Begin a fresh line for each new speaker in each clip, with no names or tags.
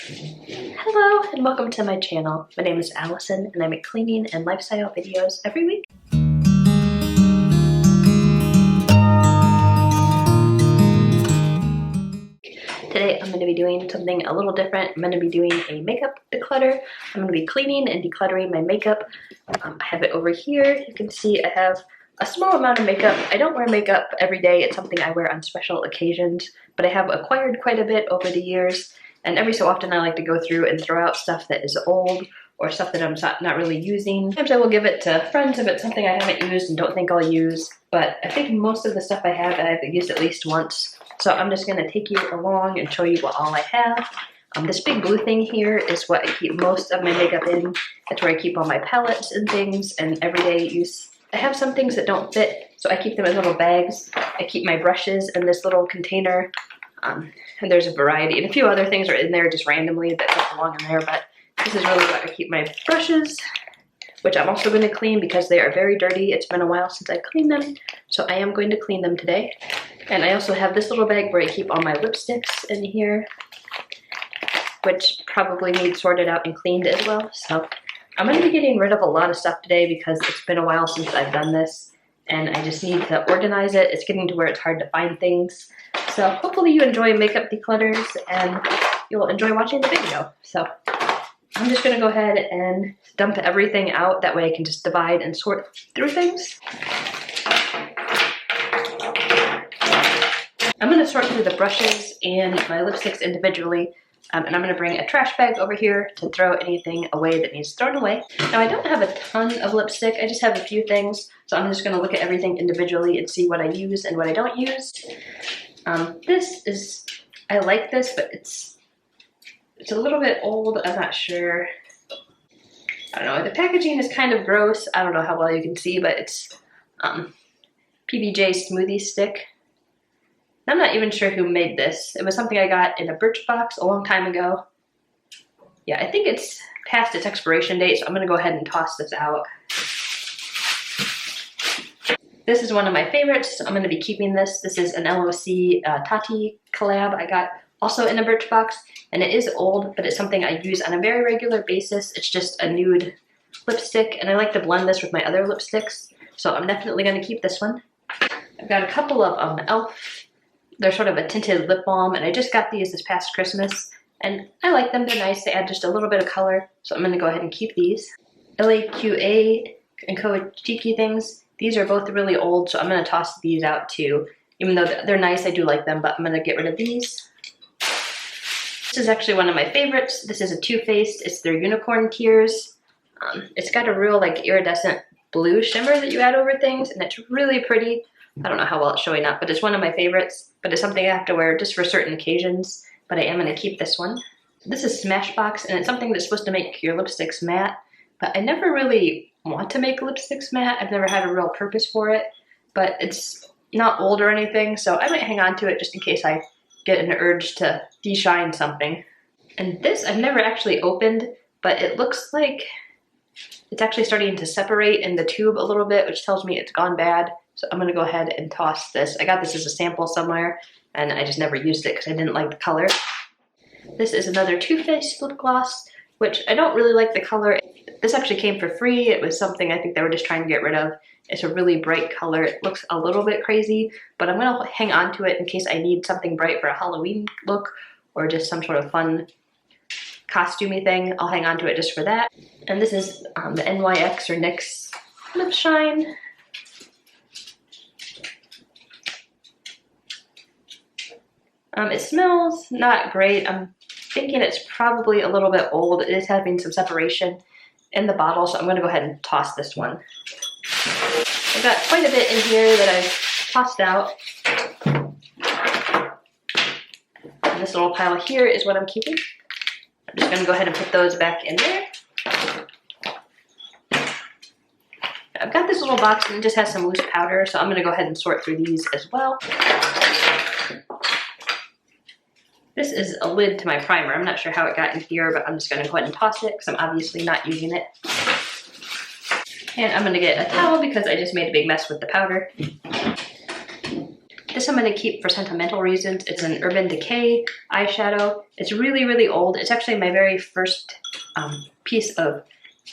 Hello and welcome to my channel. My name is Allison and I make cleaning and lifestyle videos every week. Today I'm going to be doing something a little different. I'm going to be doing a makeup declutter. I'm going to be cleaning and decluttering my makeup. I have it over here. You can see I have a small amount of makeup. I don't wear makeup every day. It's something I wear on special occasions, but I have acquired quite a bit over the years. And every so often I like to go through and throw out stuff that is old or stuff that I'm not really using. Sometimes I will give it to friends if it's something I haven't used and don't think I'll use, but I think most of the stuff I have I've used at least once. So I'm just going to take you along and show you what all I have. This big blue thing here is what I keep most of my makeup in. That's where I keep all my palettes and things and everyday use. I have some things that don't fit, so I keep them in little bags. I keep my brushes in this little container. And there's a variety, and a few other things are in there just randomly that don't belong in there, but this is really where I keep my brushes, which I'm also going to clean because they are very dirty. It's been a while since I cleaned them, so I am going to clean them today. And I also have this little bag where I keep all my lipsticks in here, which probably needs sorted out and cleaned as well. So I'm going to be getting rid of a lot of stuff today because it's been a while since I've done this, and I just need to organize it. It's getting to where it's hard to find things. So hopefully you enjoy makeup declutters and you'll enjoy watching the video. So I'm just going to go ahead and dump everything out. That way I can just divide and sort through things. I'm going to sort through the brushes and my lipsticks individually. And I'm going to bring a trash bag over here to throw anything away that needs thrown away. Now I don't have a ton of lipstick, I just have a few things. So I'm just going to look at everything individually and see what I use and what I don't use. I like this, but it's a little bit old. I'm not sure. I don't know. The packaging is kind of gross. I don't know how well you can see, but it's PBJ smoothie stick. I'm not even sure who made this. It was something I got in a Birchbox a long time ago. Yeah, I think it's past its expiration date, so I'm going to go ahead and toss this out. This is one of my favorites. I'm going to be keeping this. This is an LOC Tati collab I got also in a Birchbox, and it is old, but it's something I use on a very regular basis. It's just a nude lipstick, and I like to blend this with my other lipsticks, so I'm definitely going to keep this one. I've got a couple of e.l.f. They're sort of a tinted lip balm, and I just got these this past Christmas, and I like them. They're nice. They add just a little bit of color, so I'm going to go ahead and keep these. LAQA and Co. Cheeky things. These are both really old, so I'm going to toss these out too. Even though they're nice, I do like them, but I'm going to get rid of these. This is actually one of my favorites. This is a Too Faced. It's their Unicorn Tears. It's got a real like iridescent blue shimmer that you add over things, and it's really pretty. I don't know how well it's showing up, but it's one of my favorites. But it's something I have to wear just for certain occasions, but I am going to keep this one. This is Smashbox, and it's something that's supposed to make your lipsticks matte, but I never really want to make lipsticks matte. I've never had a real purpose for it, but it's not old or anything, so I might hang on to it just in case I get an urge to de-shine something. And this I've never actually opened, but it looks like it's actually starting to separate in the tube a little bit, which tells me it's gone bad. So I'm going to go ahead and toss this. I got this as a sample somewhere, and I just never used it because I didn't like the color. This is another Too Faced lip gloss, which I don't really like the color. This actually came for free. It was something I think they were just trying to get rid of. It's a really bright color. It looks a little bit crazy, but I'm going to hang on to it in case I need something bright for a Halloween look or just some sort of fun costumey thing. I'll hang on to it just for that. And this is the NYX or NYX Lip Shine. It smells not great. I'm thinking it's probably a little bit old. It is having some separation in the bottle, so I'm going to go ahead and toss this one. I've got quite a bit in here that I've tossed out. And this little pile here is what I'm keeping. I'm just going to go ahead and put those back in there. I've got this little box and it just has some loose powder, so I'm going to go ahead and sort through these as well. This is a lid to my primer. I'm not sure how it got in here, but I'm just going to go ahead and toss it because I'm obviously not using it. And I'm going to get a towel because I just made a big mess with the powder. This This I'm going to keep for sentimental reasons. It's an Urban Decay eyeshadow. It's really, really old. It's actually my very first piece of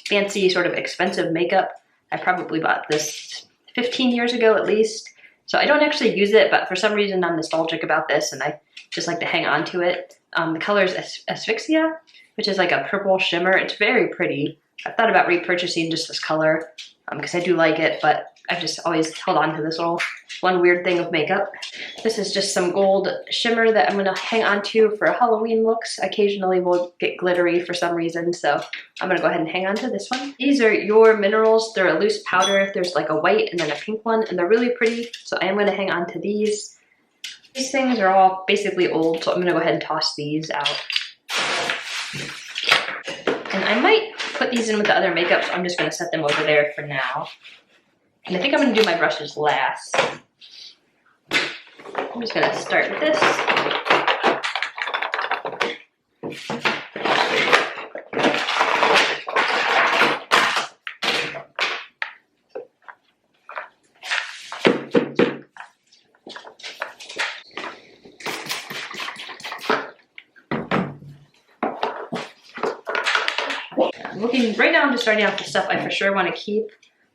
fancy, sort of expensive makeup. I probably bought this 15 years ago at least. So I don't actually use it, but for some reason I'm nostalgic about this and I just like to hang on to it. The color is Asphyxia, which is like a purple shimmer. It's very pretty. I've thought about repurchasing just this color because I do like it, but I've just always held on to this little one weird thing of makeup. This is just some gold shimmer that I'm going to hang on to for Halloween looks. Occasionally we'll get glittery for some reason, so I'm going to go ahead and hang on to this one. These are Your Minerals. They're a loose powder. There's like a white and then a pink one, and they're really pretty, so I am going to hang on to these. These things are all basically old, so I'm going to go ahead and toss these out. And I might put these in with the other makeup, so I'm just going to set them over there for now. And I think I'm going to do my brushes last. I'm just going to start with this. Looking right now, I'm just starting off the stuff I for sure want to keep.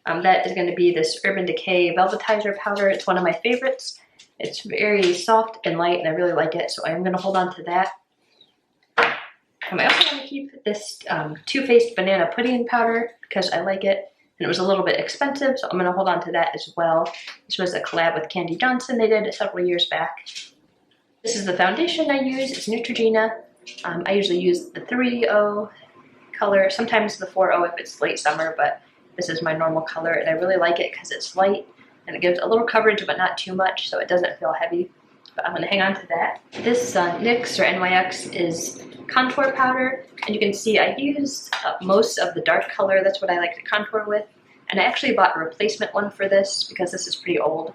That is going to be this Urban Decay Velvetizer powder. It's one of my favorites. It's very soft and light, and I really like it, so I'm going to hold on to that. I also want to keep this Too Faced Banana Pudding powder because I like it, and it was a little bit expensive, so I'm going to hold on to that as well. This was a collab with Candy Johnson. They did it several years back. This is the foundation I use. It's Neutrogena. I usually use the 3.0 color, sometimes the 4.0 if it's late summer, but this is my normal color, and I really like it because it's light and it gives a little coverage but not too much, so it doesn't feel heavy. But I'm going to hang on to that. This NYX or NYX is contour powder, and you can see I used most of the dark color. That's what I like to contour with, and I actually bought a replacement one for this because this is pretty old.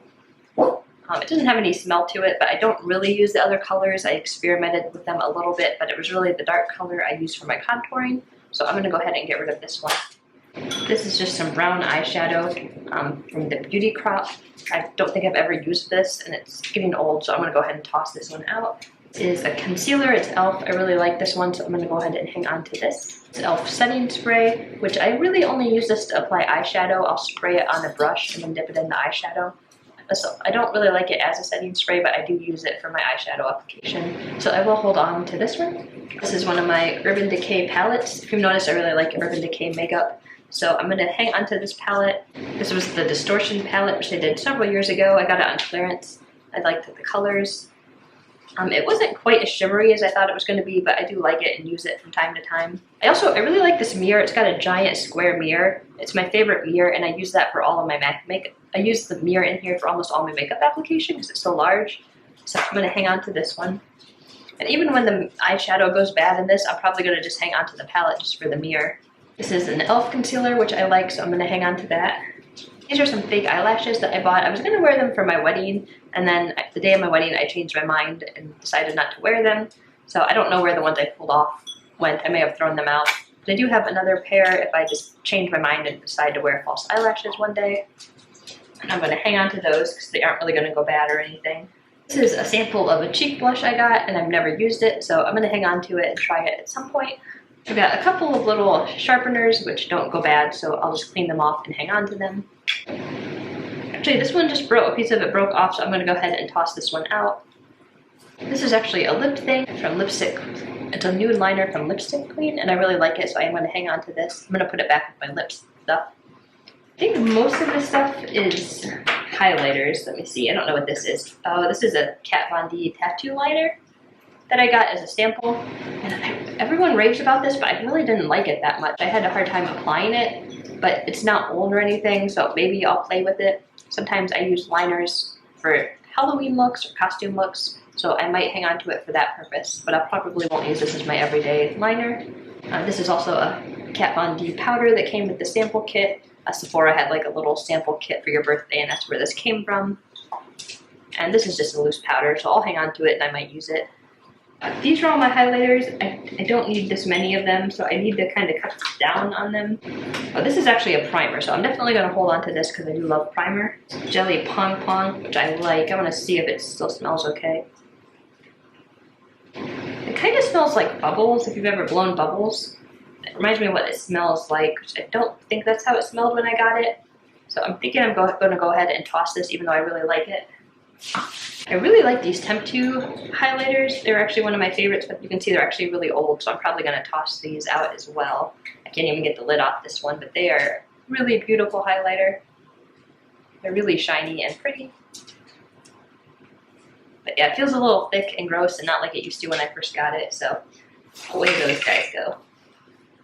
It doesn't have any smell to it, but I don't really use the other colors. I experimented with them a little bit, but it was really the dark color I used for my contouring, so I'm going to go ahead and get rid of this one. This is just some brown eyeshadow from the Beauty Crop. I don't think I've ever used this, and it's getting old, so I'm going to go ahead and toss this one out. This is a concealer. It's e.l.f. I really like this one, so I'm going to go ahead and hang on to this. It's e.l.f. setting spray, which I really only use this to apply eyeshadow. I'll spray it on a brush and then dip it in the eyeshadow. So I don't really like it as a setting spray, but I do use it for my eyeshadow application. So I will hold on to this one. This is one of my Urban Decay palettes. If you've noticed, I really like Urban Decay makeup. So I'm going to hang on to this palette. This was the Distortion palette, which I did several years ago. I got it on clearance. I liked the colors. It wasn't quite as shimmery as I thought it was going to be, but I do like it and use it from time to time. I really like this mirror. It's got a giant square mirror. It's my favorite mirror, and I use that for all of my makeup. I use the mirror in here for almost all my makeup application because it's so large. So I'm going to hang on to this one. And even when the eyeshadow goes bad in this, I'm probably going to just hang on to the palette just for the mirror. This is an e.l.f. concealer, which I like, so I'm going to hang on to that. These are some fake eyelashes that I bought. I was going to wear them for my wedding, and then the day of my wedding I changed my mind and decided not to wear them. So I don't know where the ones I pulled off went. I may have thrown them out. But I do have another pair if I just change my mind and decide to wear false eyelashes one day. And I'm going to hang on to those because they aren't really going to go bad or anything. This is a sample of a cheek blush I got, and I've never used it, so I'm going to hang on to it and try it at some point. I've got a couple of little sharpeners which don't go bad, so I'll just clean them off and hang on to them. Actually, this one just broke. A piece of it broke off, so I'm going to go ahead and toss this one out. This is actually a lip thing from Lipstick. It's a nude liner from Lipstick Queen, and I really like it, so I'm going to hang on to this. I'm going to put it back with my lips stuff. I think most of this stuff is highlighters. Let me see. I don't know what this is. Oh, this is a Kat Von D tattoo liner that I got as a sample. And everyone raves about this, but I really didn't like it that much. I had a hard time applying it, but it's not old or anything, so maybe I'll play with it. Sometimes I use liners for Halloween looks or costume looks, so I might hang on to it for that purpose, but I probably won't use this as my everyday liner. This is also a Kat Von D powder that came with the sample kit. Sephora had like a little sample kit for your birthday, and that's where this came from. And this is just a loose powder, so I'll hang on to it and I might use it. These are all my highlighters. I don't need this many of them, so I need to kind of cut down on them. Oh, this is actually a primer, so I'm definitely going to hold on to this because I do love primer. Jelly Pong Pong, which I like. I want to see if it still smells okay. It kind of smells like bubbles, if you've ever blown bubbles. It reminds me of what it smells like, which I don't think that's how it smelled when I got it. So I'm thinking I'm going to go ahead and toss this, even though I really like it. I really like these Temp 2 highlighters. They're actually one of my favorites, but you can see they're actually really old, so I'm probably going to toss these out as well. I can't even get the lid off this one, but they are really beautiful highlighter. They're really shiny and pretty. But yeah, it feels a little thick and gross and not like it used to when I first got it, so away those guys go.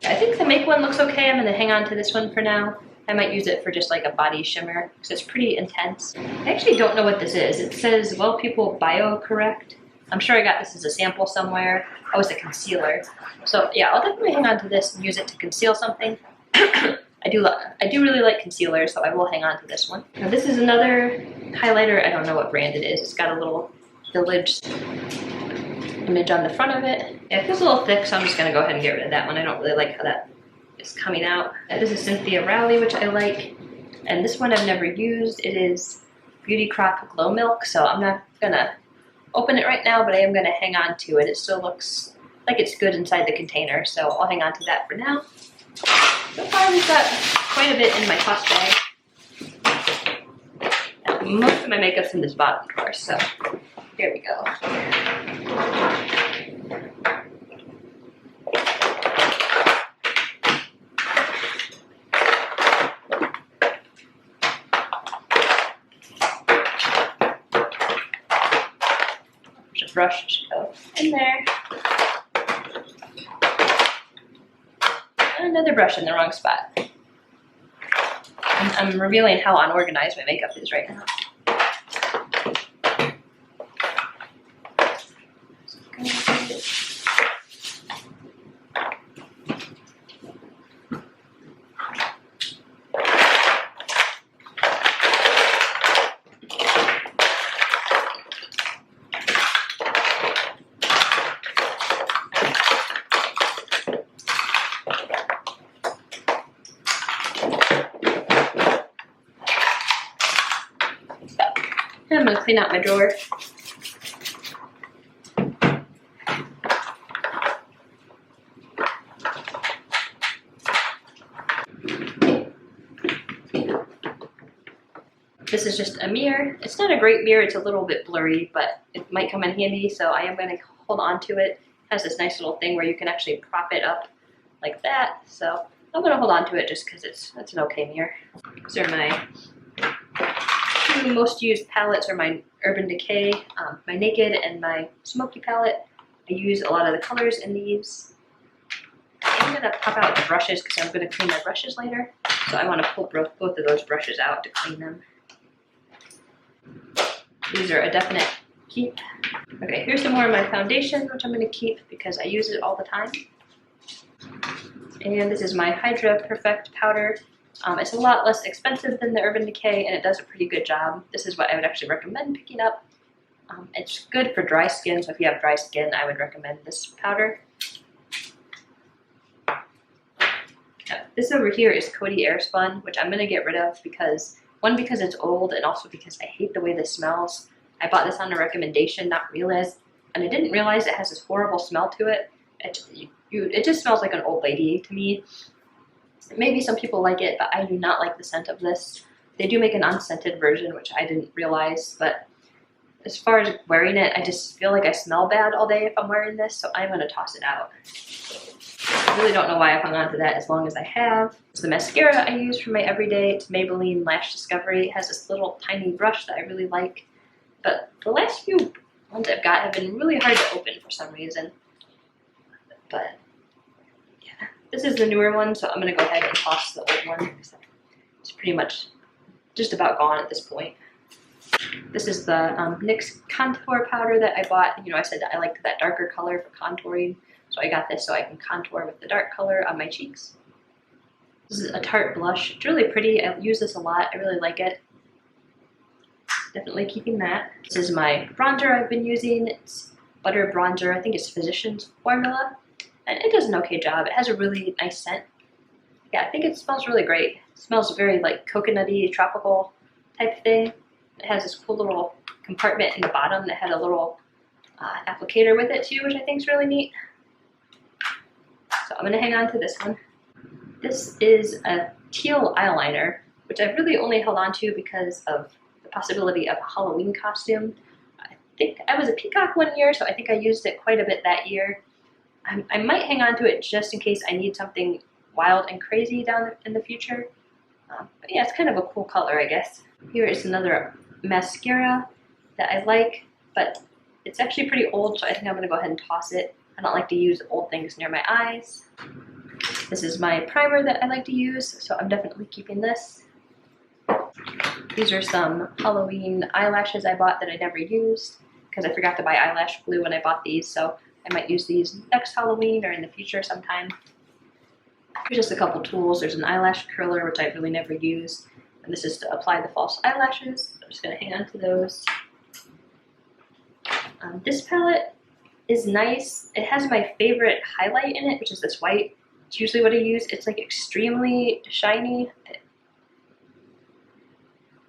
I think the Make one looks okay. I'm going to hang on to this one for now. I might use it for just like a body shimmer because it's pretty intense. I actually don't know what this is. It says, well, people BioCorrect. I'm sure I got this as a sample somewhere. Oh, it's a concealer. So yeah, I'll definitely hang on to this and use it to conceal something. I do really like concealer, so I will hang on to this one. Now this is another highlighter. I don't know what brand it is. It's got a little Village image on the front of it. Yeah, it feels a little thick, so I'm just gonna go ahead and get rid of that one. I don't really like how that is coming out. This is Cynthia Rowley, which I like. And this one I've never used. It is Beauty Crop Glow Milk, so I'm not gonna open it right now, but I am gonna hang on to it. It still looks like it's good inside the container, so I'll hang on to that for now. So far we've got quite a bit in my toss bag. Most of my makeup's in this bottom drawer, so here we go. The brush should go in there. And another brush in the wrong spot. I'm revealing how unorganized my makeup is right now. And I'm going to clean out my drawer. This is just a mirror. It's not a great mirror, it's a little bit blurry, but it might come in handy, so I am going to hold on to it. It has this nice little thing where you can actually prop it up like that, so I'm going to hold on to it just because it's an okay mirror. These are my two most used palettes, are my Urban Decay, my Naked, and my Smoky palette. I use a lot of the colors in these. I'm going to pop out the brushes because I'm going to clean my brushes later, so I want to pull both of those brushes out to clean them. These are a definite keep. Okay, here's some more of my foundation, which I'm going to keep because I use it all the time. And this is my Hydra Perfect powder. It's a lot less expensive than the Urban Decay, and it does a pretty good job. This is what I would actually recommend picking up. It's good for dry skin, so if you have dry skin, I would recommend this powder. This over here is Coty Airspun, which I'm going to get rid of because it's old, and also because I hate the way this smells. I bought this on a recommendation, and I didn't realize it has this horrible smell to it. It just smells like an old lady to me. Maybe some people like it, but I do not like the scent of this. They do make an unscented version, which I didn't realize, but as far as wearing it, I just feel like I smell bad all day if I'm wearing this, so I'm going to toss it out. I really don't know why I've hung on to that as long as I have. It's the mascara I use for my everyday. It's Maybelline Lash Discovery. It has this little tiny brush that I really like, but the last few ones I've got have been really hard to open for some reason. But yeah, this is the newer one, so I'm going to go ahead and toss the old one. It's pretty much just about gone at this point. This is the NYX contour powder that I bought. You know, I said that I liked that darker color for contouring, so I got this so I can contour with the dark color on my cheeks. This is a Tarte blush. It's really pretty. I use this a lot. I really like it. Definitely keeping that. This is my bronzer I've been using. It's Butter Bronzer. I think it's Physicians Formula, and it does an okay job. It has a really nice scent. Yeah, I think it smells really great. It smells very like coconutty, tropical type thing. It has this cool little compartment in the bottom that had a little applicator with it too, which I think is really neat. So I'm gonna hang on to this one. This is a teal eyeliner, which I've really only held on to because of the possibility of a Halloween costume. I think I was a peacock one year, so I think I used it quite a bit that year. I might hang on to it just in case I need something wild and crazy down in the future. But yeah, it's kind of a cool color, I guess. Here is another mascara that I like, but it's actually pretty old, so I think I'm gonna go ahead and toss it. I don't like to use old things near my eyes. This is my primer that I like to use, so I'm definitely keeping this. These are some Halloween eyelashes I bought that I never used because I forgot to buy eyelash glue when I bought these, so I might use these next Halloween or in the future sometime. Here's just a couple tools. There's an eyelash curler, which I really never use, and this is to apply the false eyelashes. I'm just going to hang on to those. This palette is nice. It has my favorite highlight in it, which is this white. It's usually what I use. It's like extremely shiny.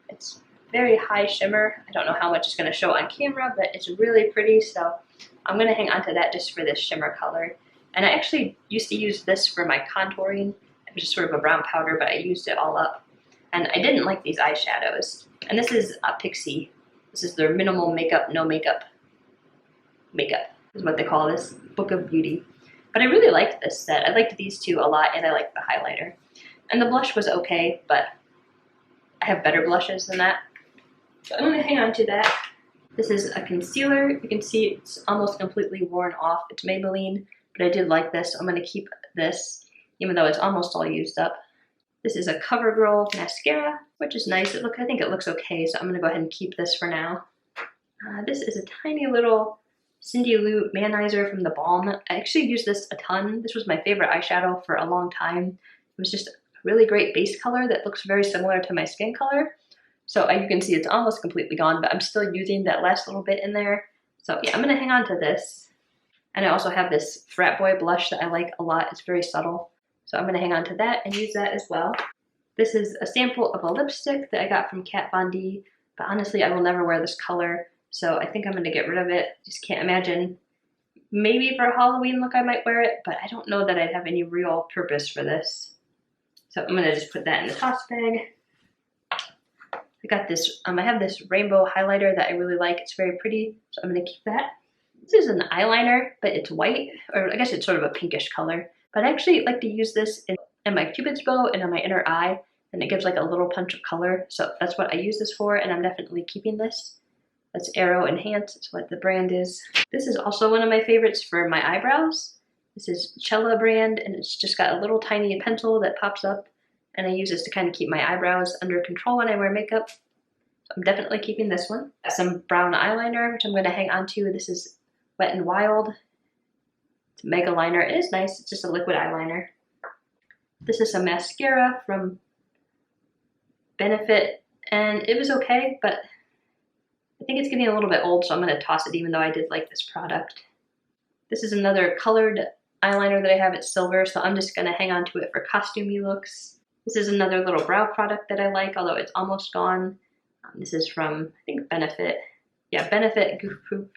It's very high shimmer. I don't know how much is going to show on camera, but it's really pretty, so I'm going to hang on to that just for this shimmer color. And I actually used to use this for my contouring. It was just sort of a brown powder, but I used it all up. And I didn't like these eyeshadows. And this is a Pixie. This is their minimal makeup, no makeup. Makeup is what they call this, Book of Beauty. But I really liked this set. I liked these two a lot, and I liked the highlighter. And the blush was okay, but I have better blushes than that. So I'm going to hang on to that. This is a concealer. You can see it's almost completely worn off. It's Maybelline, but I did like this. So I'm going to keep this, even though it's almost all used up. This is a CoverGirl mascara, which is nice. I think it looks okay, so I'm going to go ahead and keep this for now. This is a tiny little Cindy Lou Manizer from the Balm. I actually used this a ton. This was my favorite eyeshadow for a long time. It was just a really great base color that looks very similar to my skin color. So you can see it's almost completely gone, but I'm still using that last little bit in there. So yeah, I'm going to hang on to this. And I also have this Frat Boy blush that I like a lot. It's very subtle. So I'm going to hang on to that and use that as well. This is a sample of a lipstick that I got from Kat Von D, but honestly, I will never wear this color. So I think I'm going to get rid of it. Just can't imagine. Maybe for a Halloween look I might wear it, but I don't know that I'd have any real purpose for this. So I'm going to just put that in the toss bag. I got this, I have this rainbow highlighter that I really like. It's very pretty, so I'm going to keep that. This is an eyeliner, but it's white, or I guess it's sort of a pinkish color. But I actually like to use this in my cupid's bow and on my inner eye, and it gives like a little punch of color. So that's what I use this for, and I'm definitely keeping this. That's Arrow Enhance, it's what the brand is. This is also one of my favorites for my eyebrows. This is Cella brand, and it's just got a little tiny pencil that pops up, and I use this to kind of keep my eyebrows under control when I wear makeup. So I'm definitely keeping this one. Got some brown eyeliner, which I'm going to hang on to. This is Wet n Wild. It's a mega liner. It is nice. It's just a liquid eyeliner. This is some mascara from Benefit, and it was okay, but I think it's getting a little bit old, so I'm going to toss it even though I did like this product. This is another colored eyeliner that I have. It's silver, so I'm just going to hang on to it for costumey looks. This is another little brow product that I like, although it's almost gone. This is from, I think, Benefit. Yeah, Benefit Goof Poop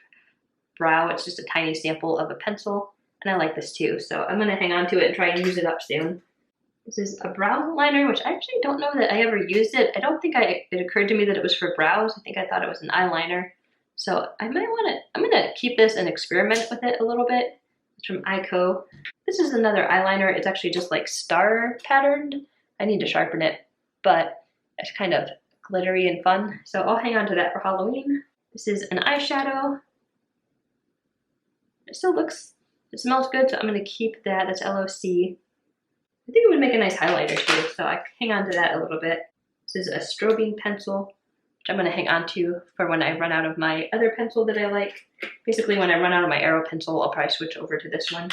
Brow. It's just a tiny sample of a pencil, and I like this too, so I'm going to hang on to it and try and use it up soon. This is a brow liner, which I actually don't know that I ever used it. I don't think it occurred to me that it was for brows. I think I thought it was an eyeliner. So I might want to, I'm going to keep this and experiment with it a little bit. It's from Ico. This is another eyeliner. It's actually just like star patterned. I need to sharpen it, but it's kind of glittery and fun. So I'll hang on to that for Halloween. This is an eyeshadow. It still looks, it smells good, so I'm going to keep that. That's LOC. I think it would make a nice highlighter too, so I hang on to that a little bit. This is a strobing pencil, which I'm going to hang on to for when I run out of my other pencil that I like. Basically, when I run out of my Arrow pencil, I'll probably switch over to this one.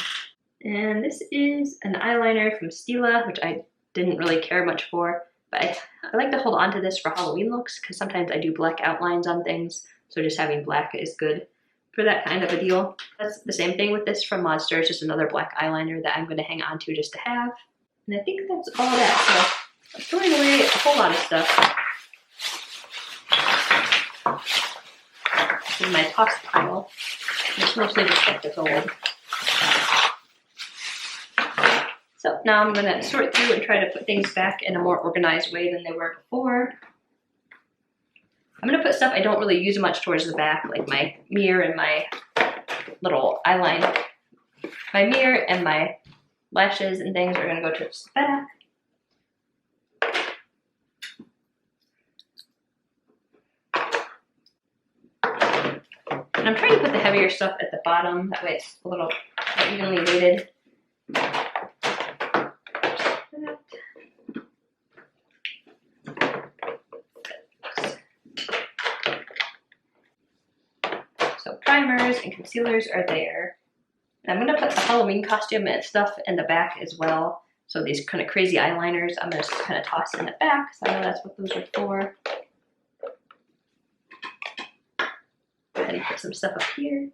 And this is an eyeliner from Stila, which I didn't really care much for, but I like to hold on to this for Halloween looks because sometimes I do black outlines on things, so just having black is good for that kind of a deal. That's the same thing with this from Monster. It's just another black eyeliner that I'm going to hang on to just to have. And I think that's all that. So I'm throwing away a whole lot of stuff. In my toss pile. It's mostly the stuff that's old. So now I'm gonna sort through and try to put things back in a more organized way than they were before. I'm gonna put stuff I don't really use much towards the back, like my mirror and my little eyeliner. My mirror and my lashes and things are gonna go towards the back. And I'm trying to put the heavier stuff at the bottom, that way it's a little more evenly weighted. So primers and concealers are there. And I'm gonna put the Halloween costume and stuff in the back as well. So these kind of crazy eyeliners, I'm gonna just kind of toss in the back, so I know that's what those are for. Go ahead and put some stuff up here.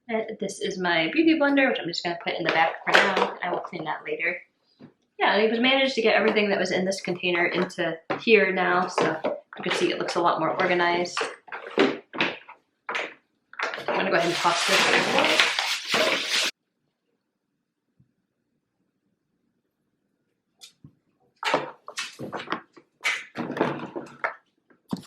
And this is my beauty blender, which I'm just gonna put in the back for now. I will clean that later. Yeah, and I've managed to get everything that was in this container into here now, so you can see it looks a lot more organized. I'm gonna go ahead and toss this.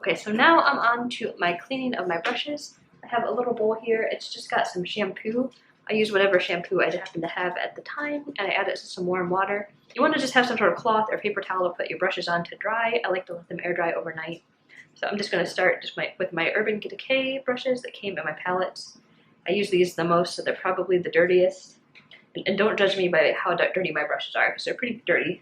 Okay, so now I'm on to my cleaning of my brushes. I have a little bowl here. It's just got some shampoo. I use whatever shampoo I happen to have at the time, and I add it to some warm water. You want to just have some sort of cloth or paper towel to put your brushes on to dry. I like to let them air dry overnight. So I'm just going to start with my Urban Decay brushes that came in my palettes. I use these the most, so they're probably the dirtiest. And don't judge me by how dirty my brushes are, because they're pretty dirty.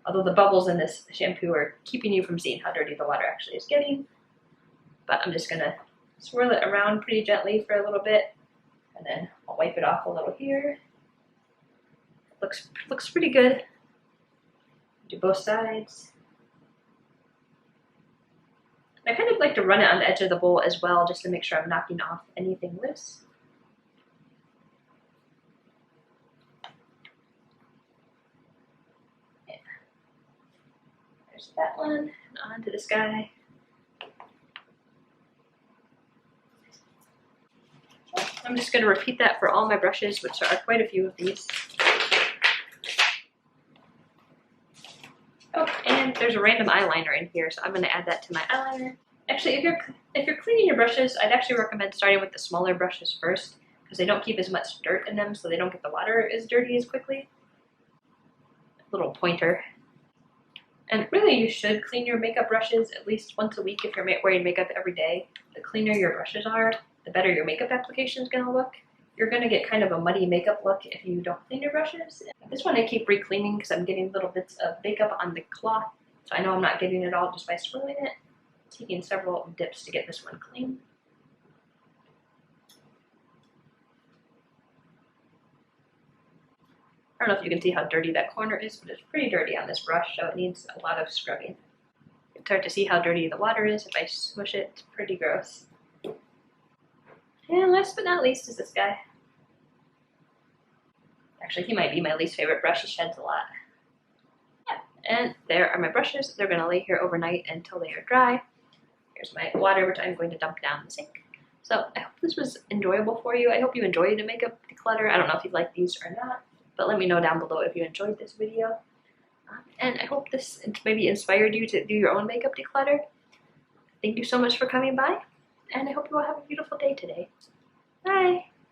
Although the bubbles in this shampoo are keeping you from seeing how dirty the water actually is getting. But I'm just going to swirl it around pretty gently for a little bit, and then I'll wipe it off a little here. Looks pretty good. Do both sides. And I kind of like to run it on the edge of the bowl as well, just to make sure I'm knocking off anything loose. Yeah. There's that one, and on to this guy. I'm just going to repeat that for all my brushes, which are quite a few of these. Oh, and there's a random eyeliner in here, so I'm going to add that to my eyeliner. Actually, if you're cleaning your brushes, I'd actually recommend starting with the smaller brushes first, because they don't keep as much dirt in them, so they don't get the water as dirty as quickly. Little pointer. And really, you should clean your makeup brushes at least once a week if you're wearing makeup every day. The cleaner your brushes are, the better your makeup application is going to look. You're going to get kind of a muddy makeup look if you don't clean your brushes. This one I keep re-cleaning because I'm getting little bits of makeup on the cloth, so I know I'm not getting it all just by swirling it. Taking several dips to get this one clean. I don't know if you can see how dirty that corner is, but it's pretty dirty on this brush, so it needs a lot of scrubbing. You can start to see how dirty the water is. If I smush it, it's pretty gross. And last but not least is this guy. Actually, he might be my least favorite brush. He sheds a lot. Yeah, and there are my brushes. They're going to lay here overnight until they are dry. Here's my water, which I'm going to dump down the sink. So I hope this was enjoyable for you. I hope you enjoyed the makeup declutter. I don't know if you like these or not, but let me know down below if you enjoyed this video. And I hope this maybe inspired you to do your own makeup declutter. Thank you so much for coming by, and I hope you all have a beautiful day today. Bye!